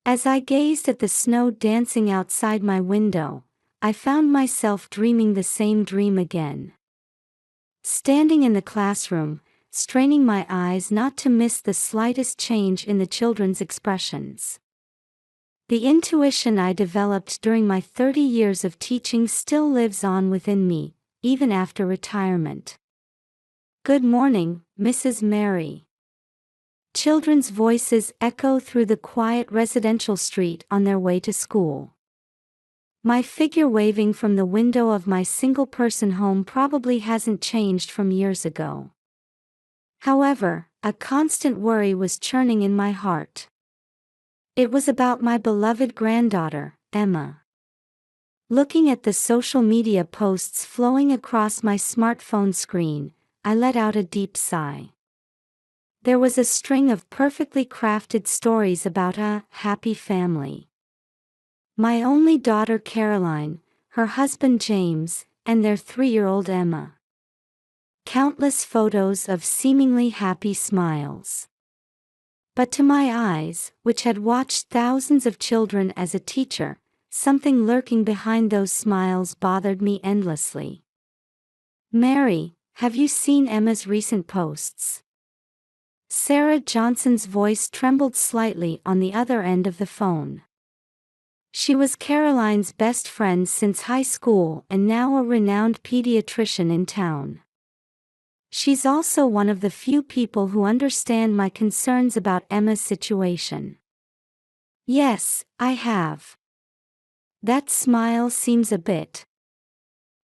As I gazed at the snow dancing outside my window, I found myself dreaming the same dream again. Standing in the classroom, straining my eyes not to miss the slightest change in the children's expressions. The intuition I developed during my 30 years of teaching still lives on within me, even after retirement. "Good morning, Mrs. Mary." Children's voices echo through the quiet residential street on their way to school. My figure waving from the window of my single-person home probably hasn't changed from years ago. However, a constant worry was churning in my heart. It was about my beloved granddaughter, Emma. Looking at the social media posts flowing across my smartphone screen, I let out a deep sigh. There was a string of perfectly crafted stories about a happy family. My only daughter Caroline, her husband James, and their 3-year-old Emma. Countless photos of seemingly happy smiles. But to my eyes, which had watched thousands of children as a teacher, something lurking behind those smiles bothered me endlessly. "Mary, have you seen Emma's recent posts?" Sarah Johnson's voice trembled slightly on the other end of the phone. She was Caroline's best friend since high school and now a renowned pediatrician in town. She's also one of the few people who understand my concerns about Emma's situation. "Yes, I have." That smile seems a bit.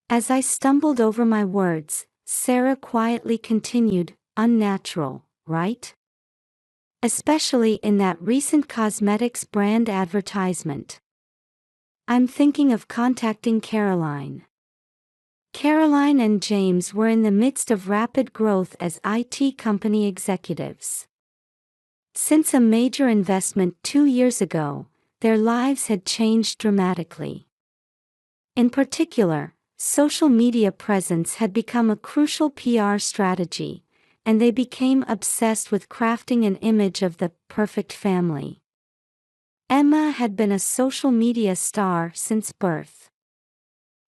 As I stumbled over my words, Sarah quietly continued, "Unnatural, right? Especially in that recent cosmetics brand advertisement. I'm thinking of contacting Caroline." Caroline and James were in the midst of rapid growth as IT company executives. Since a major investment 2 years ago, their lives had changed dramatically. In particular, social media presence had become a crucial PR strategy, and they became obsessed with crafting an image of the perfect family. Emma had been a social media star since birth.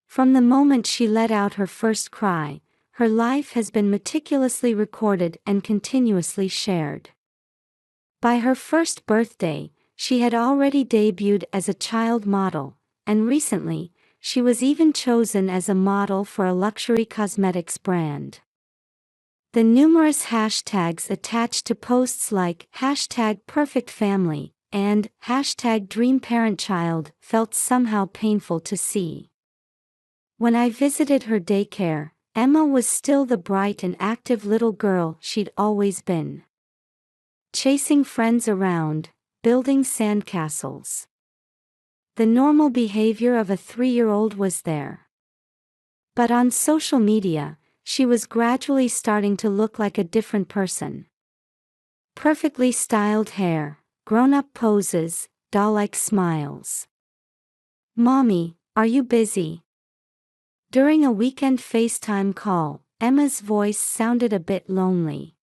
From the moment she let out her first cry, her life has been meticulously recorded and continuously shared. By her first birthday, she had already debuted as a child model, and recently, she was even chosen as a model for a luxury cosmetics brand. The numerous hashtags attached to posts like #PerfectFamily and #DreamParentChild felt somehow painful to see. When I visited her daycare, Emma was still the bright and active little girl she'd always been. Chasing friends around, building sandcastles. The normal behavior of a 3-year-old was there. But on social media, she was gradually starting to look like a different person. Perfectly styled hair, grown-up poses, doll-like smiles. "Mommy, are you busy?" During a weekend FaceTime call, Emma's voice sounded a bit lonely.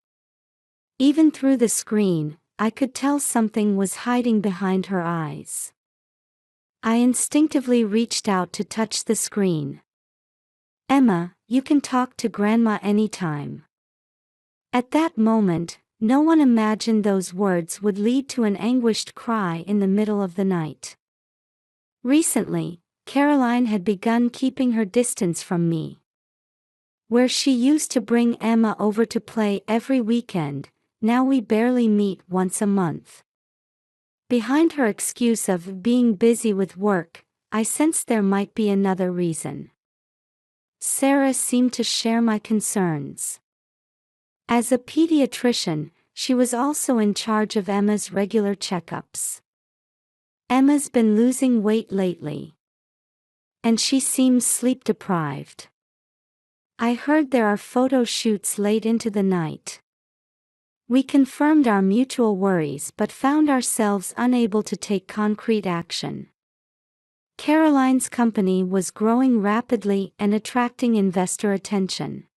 Even through the screen, I could tell something was hiding behind her eyes. I instinctively reached out to touch the screen. "Emma, you can talk to Grandma anytime." At that moment, no one imagined those words would lead to an anguished cry in the middle of the night. Recently, Caroline had begun keeping her distance from me. Where she used to bring Emma over to play every weekend, now we barely meet once a month. Behind her excuse of being busy with work, I sensed there might be another reason. Sarah seemed to share my concerns. As a pediatrician, she was also in charge of Emma's regular checkups. Emma's been losing weight lately. And she seems sleep-deprived. I heard there are photo shoots late into the night. We confirmed our mutual worries but found ourselves unable to take concrete action. Caroline's company was growing rapidly and attracting investor attention.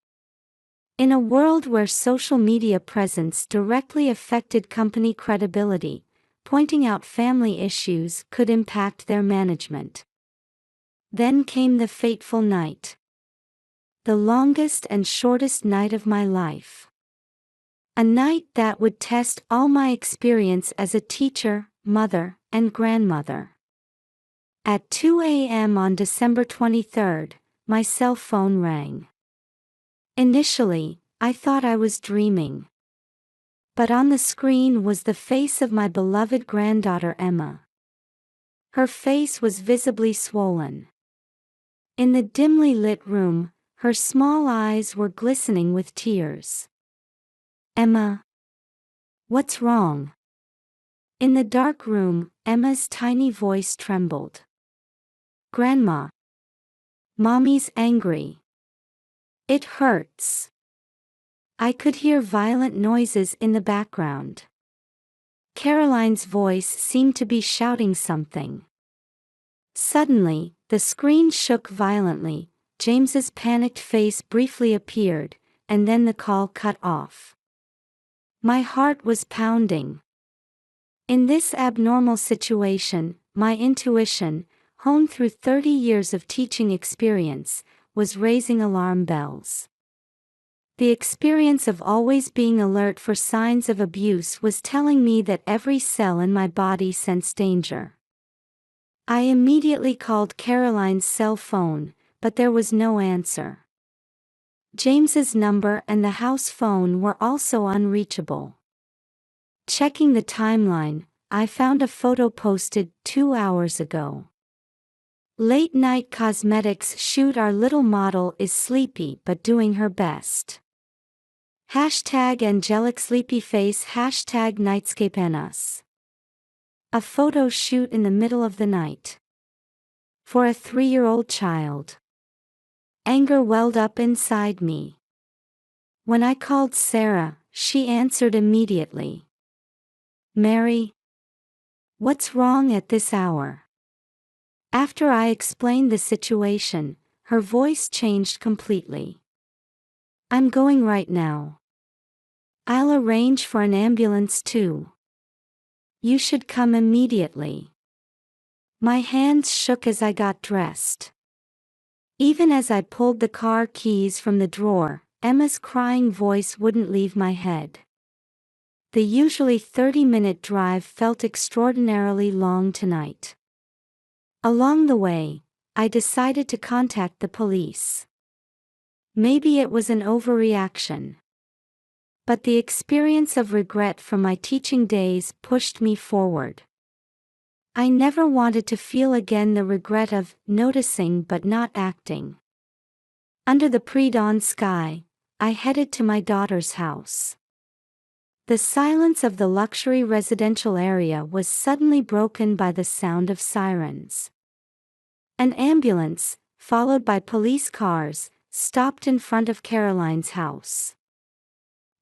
In a world where social media presence directly affected company credibility, pointing out family issues could impact their management. Then came the fateful night. The longest and shortest night of my life. A night that would test all my experience as a teacher, mother, and grandmother. At 2 a.m. on December 23rd, my cell phone rang. Initially, I thought I was dreaming. But on the screen was the face of my beloved granddaughter Emma. Her face was visibly swollen. In the dimly lit room, her small eyes were glistening with tears. "Emma, what's wrong?" In the dark room, Emma's tiny voice trembled. "Grandma. Mommy's angry. It hurts." I could hear violent noises in the background. Caroline's voice seemed to be shouting something. Suddenly, the screen shook violently, James's panicked face briefly appeared, and then the call cut off. My heart was pounding. In this abnormal situation, my intuition, honed through 30 years of teaching experience, was raising alarm bells. The experience of always being alert for signs of abuse was telling me that every cell in my body sensed danger. I immediately called Caroline's cell phone, but there was no answer. James's number and the house phone were also unreachable. Checking the timeline, I found a photo posted 2 hours ago. Late night cosmetics shoot. Our little model is sleepy but doing her best. #angelic sleepy face #nightscape. A photo shoot in the middle of the night. For a 3-year-old child. Anger welled up inside me. When I called Sarah, she answered immediately. "Mary? What's wrong at this hour?" After I explained the situation, her voice changed completely. "I'm going right now. I'll arrange for an ambulance too. You should come immediately." My hands shook as I got dressed. Even as I pulled the car keys from the drawer, Emma's crying voice wouldn't leave my head. The usually 30-minute drive felt extraordinarily long tonight. Along the way, I decided to contact the police. Maybe it was an overreaction. But the experience of regret from my teaching days pushed me forward. I never wanted to feel again the regret of noticing but not acting. Under the pre-dawn sky, I headed to my daughter's house. The silence of the luxury residential area was suddenly broken by the sound of sirens. An ambulance, followed by police cars, stopped in front of Caroline's house.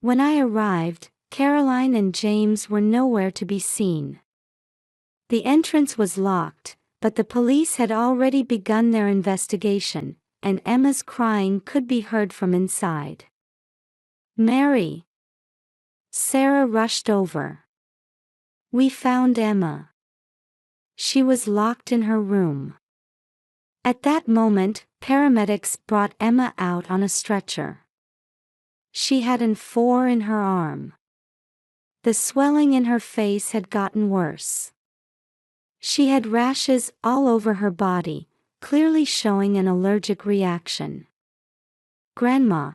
When I arrived, Caroline and James were nowhere to be seen. The entrance was locked, but the police had already begun their investigation, and Emma's crying could be heard from inside. "Mary!" Sarah rushed over. "We found Emma. She was locked in her room." At that moment, paramedics brought Emma out on a stretcher. She had an 4 in her arm. The swelling in her face had gotten worse. She had rashes all over her body, clearly showing an allergic reaction. "Grandma."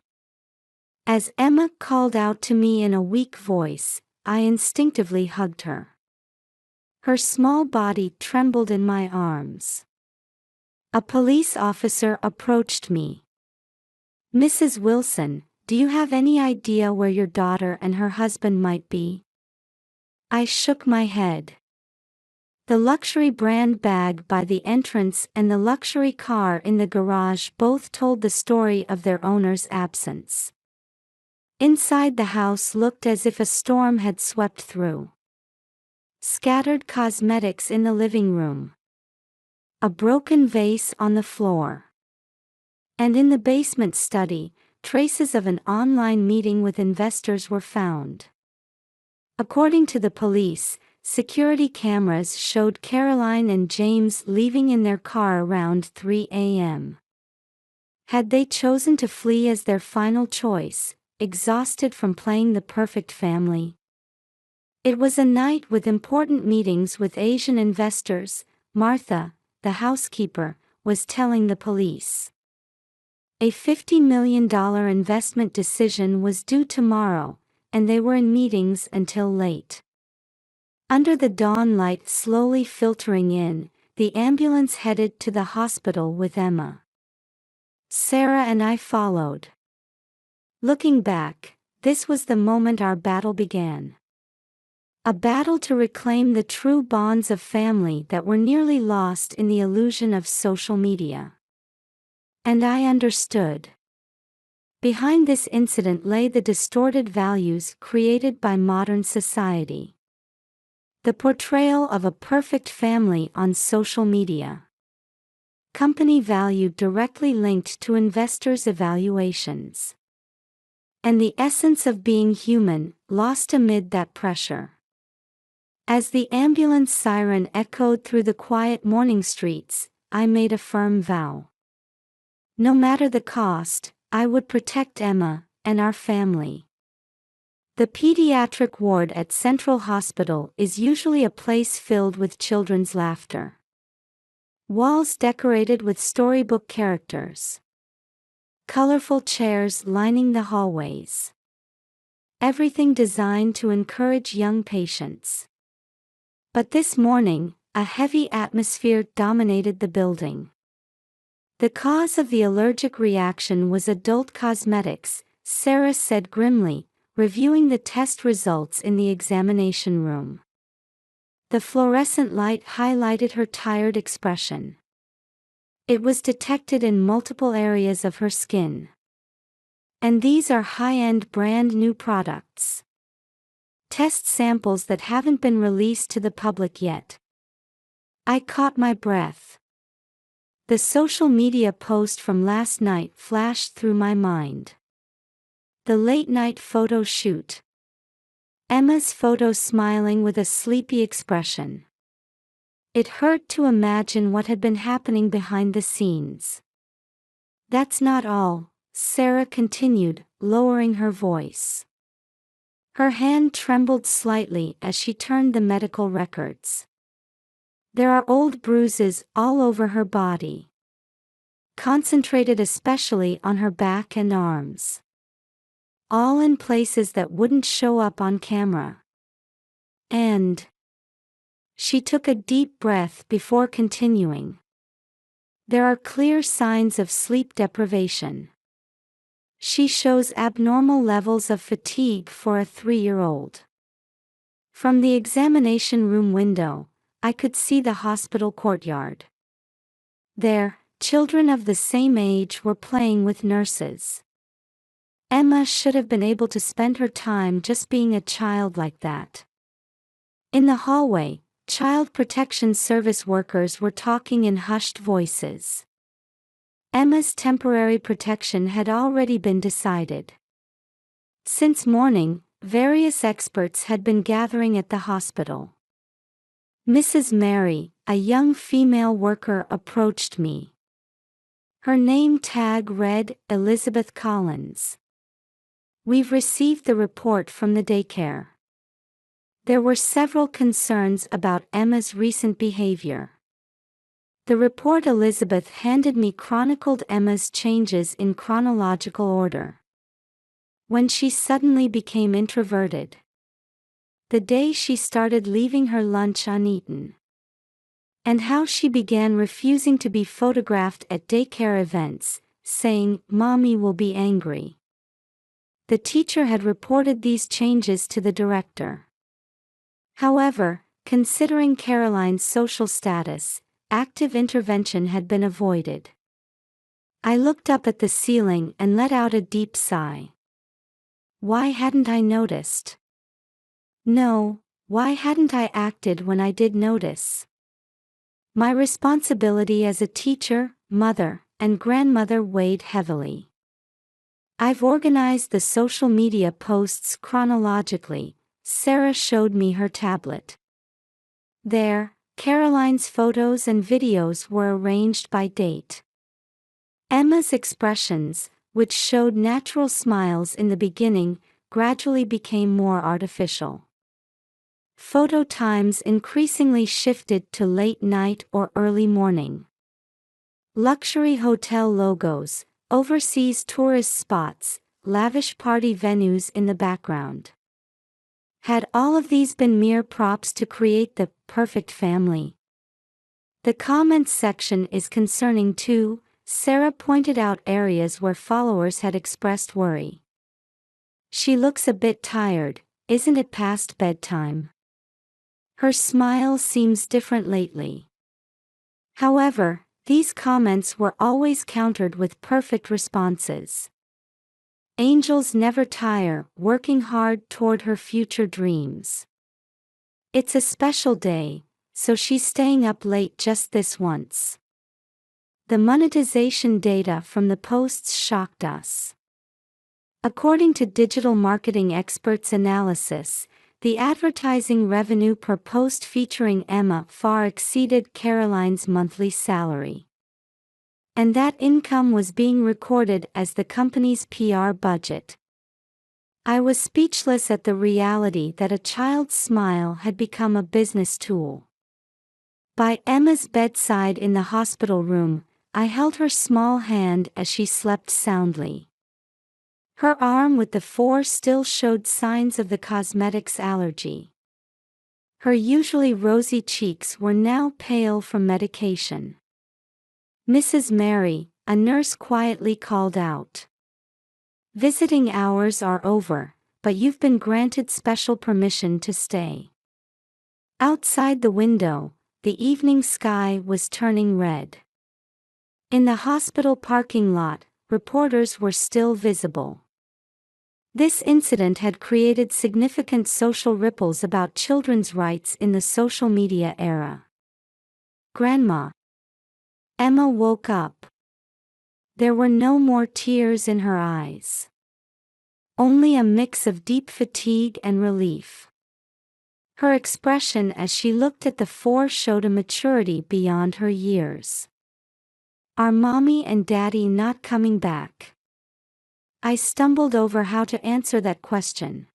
As Emma called out to me in a weak voice, I instinctively hugged her. Her small body trembled in my arms. A police officer approached me. "Mrs. Wilson, do you have any idea where your daughter and her husband might be?" I shook my head. The luxury brand bag by the entrance and the luxury car in the garage both told the story of their owner's absence. Inside the house looked as if a storm had swept through. Scattered cosmetics in the living room. A broken vase on the floor. And in the basement study, traces of an online meeting with investors were found. According to the police, security cameras showed Caroline and James leaving in their car around 3 a.m. Had they chosen to flee as their final choice, exhausted from playing the perfect family? It was a night with important meetings with Asian investors. Martha, the housekeeper, was telling the police. A $50 million investment decision was due tomorrow, and they were in meetings until late. Under the dawn light slowly filtering in, the ambulance headed to the hospital with Emma. Sarah and I followed. Looking back, this was the moment our battle began. A battle to reclaim the true bonds of family that were nearly lost in the illusion of social media. And I understood. Behind this incident lay the distorted values created by modern society. The portrayal of a perfect family on social media. Company value directly linked to investors' evaluations. And the essence of being human, lost amid that pressure. As the ambulance siren echoed through the quiet morning streets, I made a firm vow. No matter the cost, I would protect Emma and our family. The pediatric ward at Central Hospital is usually a place filled with children's laughter. Walls decorated with storybook characters. Colorful chairs lining the hallways. Everything designed to encourage young patients. But this morning, a heavy atmosphere dominated the building. The cause of the allergic reaction was adult cosmetics, Sarah said grimly, reviewing the test results in the examination room. The fluorescent light highlighted her tired expression. It was detected in multiple areas of her skin. And these are high-end brand new products. Test samples that haven't been released to the public yet. I caught my breath. The social media post from last night flashed through my mind. The late-night photo shoot. Emma's photo smiling with a sleepy expression. It hurt to imagine what had been happening behind the scenes. That's not all, Sarah continued, lowering her voice. Her hand trembled slightly as she turned the medical records. There are old bruises all over her body. Concentrated especially on her back and arms. All in places that wouldn't show up on camera. And she took a deep breath before continuing. There are clear signs of sleep deprivation. She shows abnormal levels of fatigue for a 3-year-old. From the examination room window, I could see the hospital courtyard. There, children of the same age were playing with nurses. Emma should have been able to spend her time just being a child like that. In the hallway, Child Protection Service workers were talking in hushed voices. Emma's temporary protection had already been decided. Since morning, various experts had been gathering at the hospital. Mrs. Mary, a young female worker, approached me. Her name tag read, Elizabeth Collins. We've received the report from the daycare. There were several concerns about Emma's recent behavior. The report Elizabeth handed me chronicled Emma's changes in chronological order. When she suddenly became introverted. The day she started leaving her lunch uneaten. And how she began refusing to be photographed at daycare events, saying, "Mommy will be angry." The teacher had reported these changes to the director. However, considering Caroline's social status, active intervention had been avoided. I looked up at the ceiling and let out a deep sigh. Why hadn't I noticed? No, why hadn't I acted when I did notice? My responsibility as a teacher, mother, and grandmother weighed heavily. I've organized the social media posts chronologically. Sarah showed me her tablet. There, Caroline's photos and videos were arranged by date. Emma's expressions, which showed natural smiles in the beginning, gradually became more artificial. Photo times increasingly shifted to late night or early morning. Luxury hotel logos, overseas tourist spots, lavish party venues in the background. Had all of these been mere props to create the perfect family? The comments section is concerning too. Sarah pointed out areas where followers had expressed worry. She looks a bit tired, isn't it past bedtime? Her smile seems different lately. However, these comments were always countered with perfect responses. Angels never tire, working hard toward her future dreams. It's a special day, so she's staying up late just this once. The monetization data from the posts shocked us. According to digital marketing experts' analysis, the advertising revenue per post featuring Emma far exceeded Caroline's monthly salary. And that income was being recorded as the company's PR budget. I was speechless at the reality that a child's smile had become a business tool. By Emma's bedside in the hospital room, I held her small hand as she slept soundly. Her arm with the 4 still showed signs of the cosmetics allergy. Her usually rosy cheeks were now pale from medication. Mrs. Mary, a nurse quietly called out. Visiting hours are over, but you've been granted special permission to stay. Outside the window, the evening sky was turning red. In the hospital parking lot, reporters were still visible. This incident had created significant social ripples about children's rights in the social media era. Grandma. Emma woke up. There were no more tears in her eyes. Only a mix of deep fatigue and relief. Her expression as she looked at the 4 showed a maturity beyond her years. Are Mommy and Daddy not coming back? I stumbled over how to answer that question.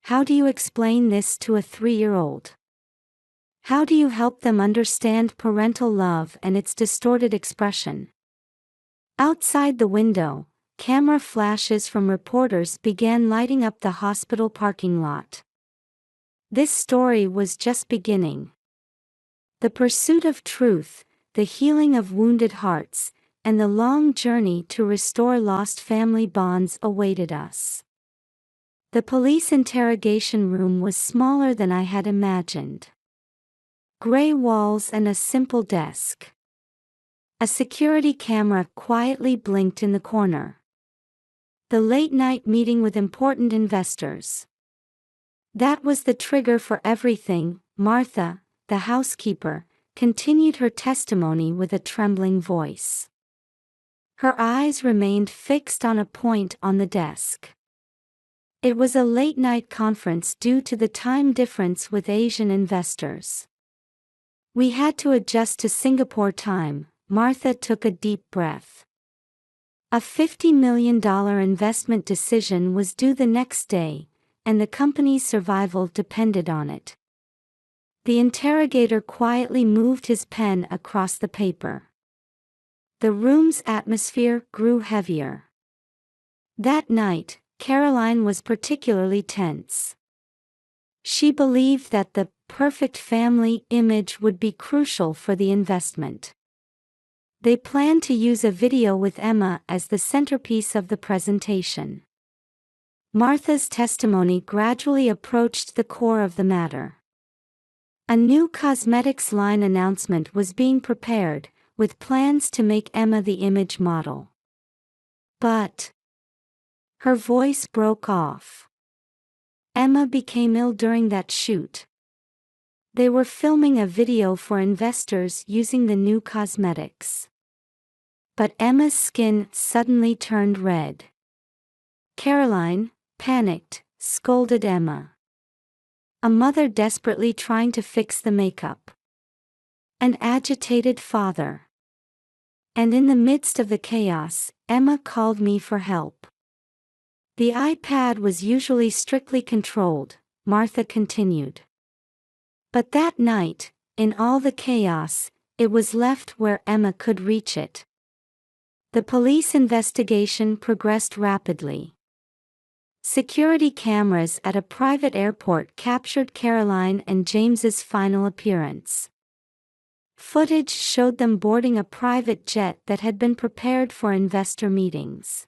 How do you explain this to a 3-year-old? How do you help them understand parental love and its distorted expression? Outside the window, camera flashes from reporters began lighting up the hospital parking lot. This story was just beginning. The pursuit of truth, the healing of wounded hearts, and the long journey to restore lost family bonds awaited us. The police interrogation room was smaller than I had imagined. Gray walls and a simple desk. A security camera quietly blinked in the corner. The late-night meeting with important investors. That was the trigger for everything. Martha, the housekeeper, continued her testimony with a trembling voice. Her eyes remained fixed on a point on the desk. It was a late-night conference due to the time difference with Asian investors. We had to adjust to Singapore time. Martha took a deep breath. A $50 million investment decision was due the next day, and the company's survival depended on it. The interrogator quietly moved his pen across the paper. The room's atmosphere grew heavier. That night, Caroline was particularly tense. She believed that the perfect family image would be crucial for the investment. They planned to use a video with Emma as the centerpiece of the presentation. Martha's testimony gradually approached the core of the matter. A new cosmetics line announcement was being prepared, with plans to make Emma the image model. But her voice broke off. Emma became ill during that shoot. They were filming a video for investors using the new cosmetics. But Emma's skin suddenly turned red. Caroline, panicked, scolded Emma. A mother desperately trying to fix the makeup. An agitated father. And in the midst of the chaos, Emma called me for help. The iPad was usually strictly controlled, Martha continued. But that night, in all the chaos, it was left where Emma could reach it. The police investigation progressed rapidly. Security cameras at a private airport captured Caroline and James's final appearance. Footage showed them boarding a private jet that had been prepared for investor meetings.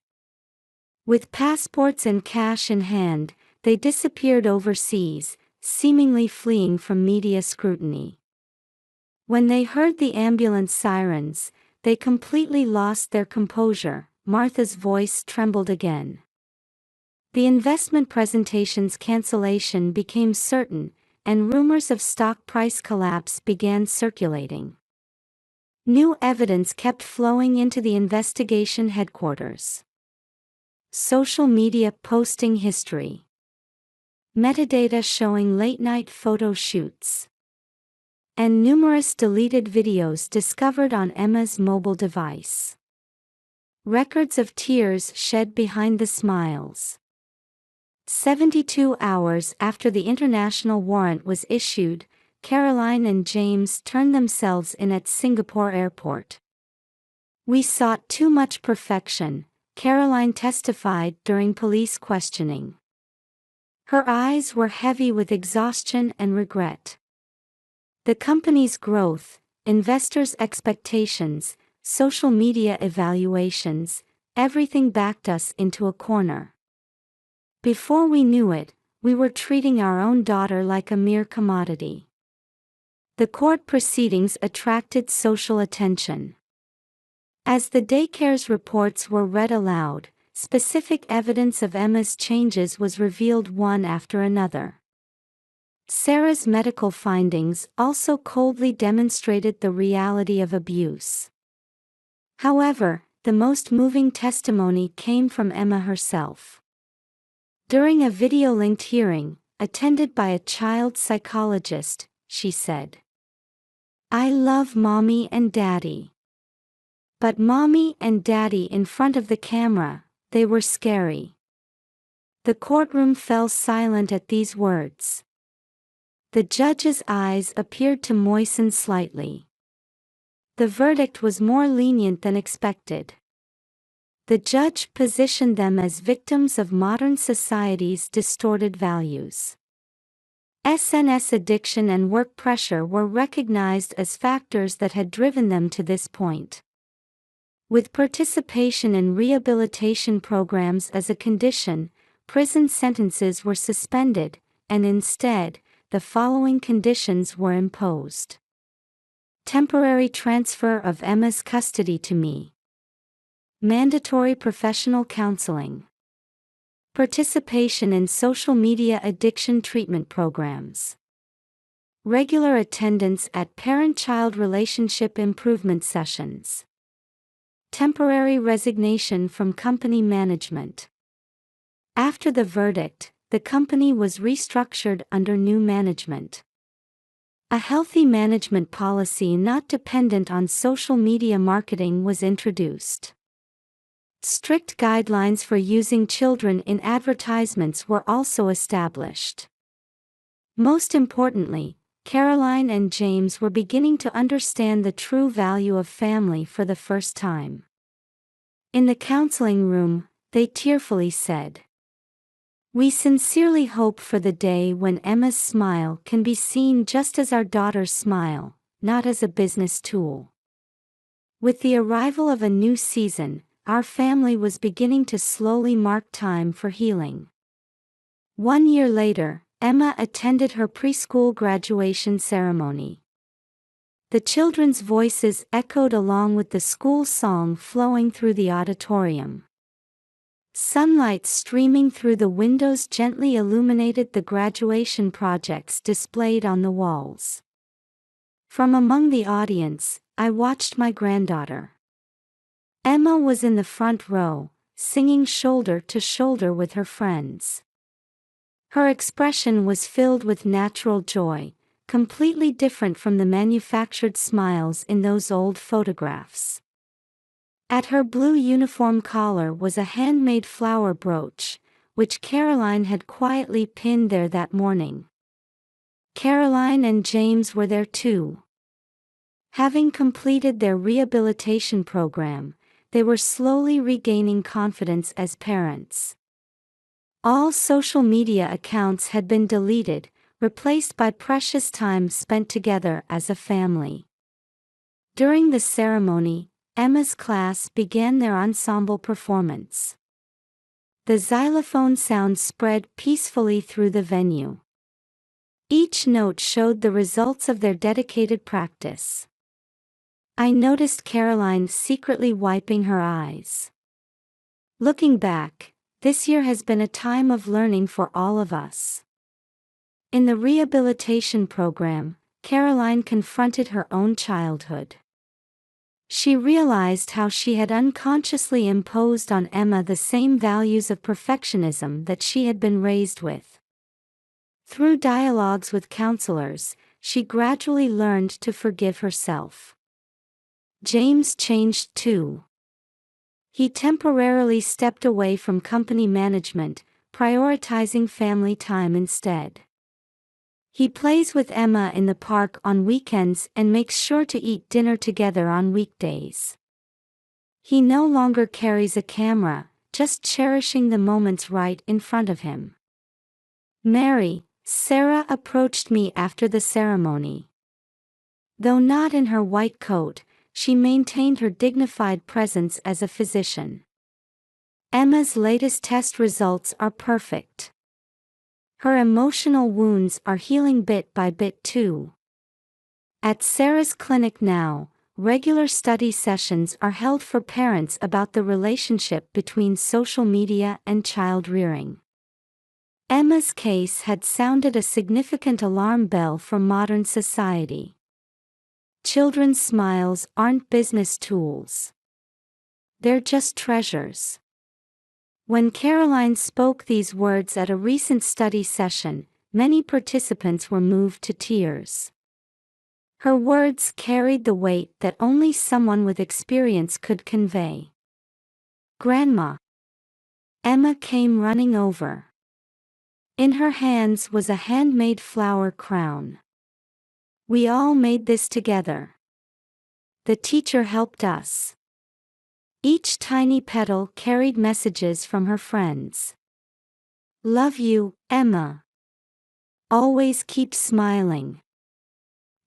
With passports and cash in hand, they disappeared overseas, seemingly fleeing from media scrutiny. When they heard the ambulance sirens, they completely lost their composure. Martha's voice trembled again. The investment presentation's cancellation became certain, and rumors of stock price collapse began circulating. New evidence kept flowing into the investigation headquarters. Social media posting history. Metadata showing late-night photo shoots. And numerous deleted videos discovered on Emma's mobile device. Records of tears shed behind the smiles. 72 hours after the international warrant was issued, Caroline and James turned themselves in at Singapore airport. We sought too much perfection, Caroline testified during police questioning. Her eyes were heavy with exhaustion and regret. The company's growth, investors' expectations, social media evaluations, everything backed us into a corner. Before we knew it, we were treating our own daughter like a mere commodity. The court proceedings attracted social attention. As the daycare's reports were read aloud, specific evidence of Emma's changes was revealed one after another. Sarah's medical findings also coldly demonstrated the reality of abuse. However, the most moving testimony came from Emma herself. During a video-linked hearing, attended by a child psychologist, she said, "I love Mommy and Daddy. But Mommy and Daddy in front of the camera, they were scary." The courtroom fell silent at these words. The judge's eyes appeared to moisten slightly. The verdict was more lenient than expected. The judge positioned them as victims of modern society's distorted values. SNS addiction and work pressure were recognized as factors that had driven them to this point. With participation in rehabilitation programs as a condition, prison sentences were suspended, and instead, the following conditions were imposed. Temporary transfer of Emma's custody to me. Mandatory professional counseling. Participation in social media addiction treatment programs. Regular attendance at parent-child relationship improvement sessions. Temporary resignation from company management. After the verdict, the company was restructured under new management. A healthy management policy not dependent on social media marketing was introduced. Strict guidelines for using children in advertisements were also established. Most importantly, Caroline and James were beginning to understand the true value of family for the first time. In the counseling room, they tearfully said, "We sincerely hope for the day when Emma's smile can be seen just as our daughter's smile, not as a business tool." With the arrival of a new season, our family was beginning to slowly mark time for healing. 1 year later, Emma attended her preschool graduation ceremony. The children's voices echoed along with the school song flowing through the auditorium. Sunlight streaming through the windows gently illuminated the graduation projects displayed on the walls. From among the audience, I watched my granddaughter. Emma was in the front row, singing shoulder to shoulder with her friends. Her expression was filled with natural joy, completely different from the manufactured smiles in those old photographs. At her blue uniform collar was a handmade flower brooch, which Caroline had quietly pinned there that morning. Caroline and James were there too. Having completed their rehabilitation program, they were slowly regaining confidence as parents. All social media accounts had been deleted, replaced by precious time spent together as a family. During the ceremony, Emma's class began their ensemble performance. The xylophone sound spread peacefully through the venue. Each note showed the results of their dedicated practice. I noticed Caroline secretly wiping her eyes. Looking back, this year has been a time of learning for all of us. In the rehabilitation program, Caroline confronted her own childhood. She realized how she had unconsciously imposed on Emma the same values of perfectionism that she had been raised with. Through dialogues with counselors, she gradually learned to forgive herself. James changed too. He temporarily stepped away from company management, prioritizing family time instead. He plays with Emma in the park on weekends and makes sure to eat dinner together on weekdays. He no longer carries a camera, just cherishing the moments right in front of him. Mary, Sarah approached me after the ceremony. Though not in her white coat, she maintained her dignified presence as a physician. Emma's latest test results are perfect. Her emotional wounds are healing bit by bit too. At Sarah's clinic now, regular study sessions are held for parents about the relationship between social media and child rearing. Emma's case had sounded a significant alarm bell for modern society. Children's smiles aren't business tools. They're just treasures. When Caroline spoke these words at a recent study session, many participants were moved to tears. Her words carried the weight that only someone with experience could convey. "Grandma!" Emma came running over. In her hands was a handmade flower crown. "We all made this together. The teacher helped us." Each tiny petal carried messages from her friends. "Love you, Emma. Always keep smiling."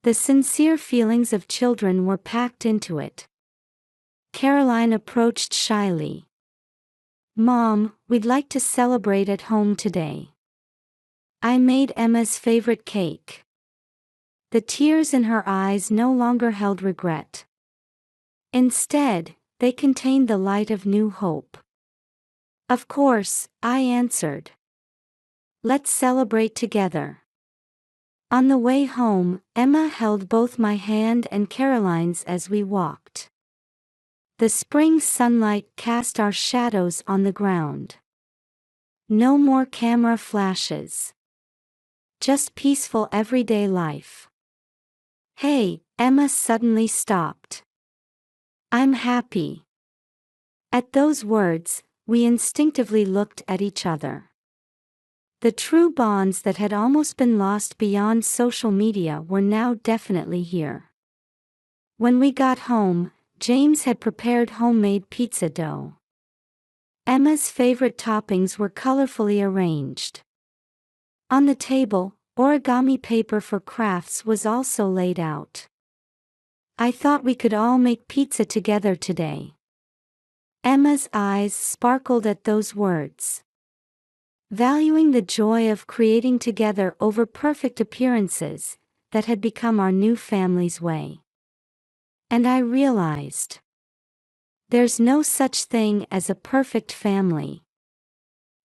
The sincere feelings of children were packed into it. Caroline approached shyly. "Mom, we'd like to celebrate at home today. I made Emma's favorite cake." The tears in her eyes no longer held regret. Instead, they contained the light of new hope. "Of course," I answered. "Let's celebrate together." On the way home, Emma held both my hand and Caroline's as we walked. The spring sunlight cast our shadows on the ground. No more camera flashes. Just peaceful everyday life. "Hey," Emma suddenly stopped. "I'm happy." At those words, we instinctively looked at each other. The true bonds that had almost been lost beyond social media were now definitely here. When we got home, James had prepared homemade pizza dough. Emma's favorite toppings were colorfully arranged. On the table, origami paper for crafts was also laid out. "I thought we could all make pizza together today." Emma's eyes sparkled at those words. Valuing the joy of creating together over perfect appearances, that had become our new family's way. And I realized, there's no such thing as a perfect family.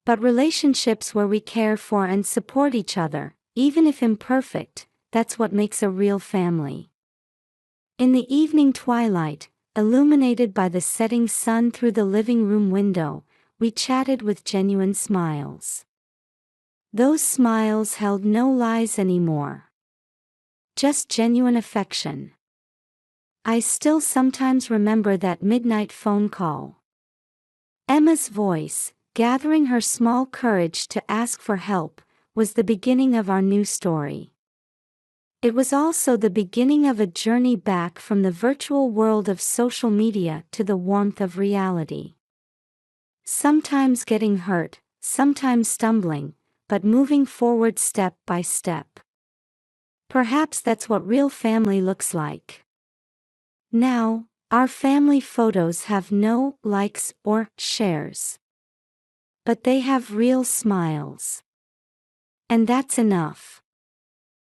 But relationships where we care for and support each other, even if imperfect, that's what makes a real family. In the evening twilight, illuminated by the setting sun through the living room window, we chatted with genuine smiles. Those smiles held no lies anymore. Just genuine affection. I still sometimes remember that midnight phone call. Emma's voice, gathering her small courage to ask for help, was the beginning of our new story. It was also the beginning of a journey back from the virtual world of social media to the warmth of reality. Sometimes getting hurt, sometimes stumbling, but moving forward step by step. Perhaps that's what real family looks like. Now, our family photos have no likes or shares. But they have real smiles. And that's enough.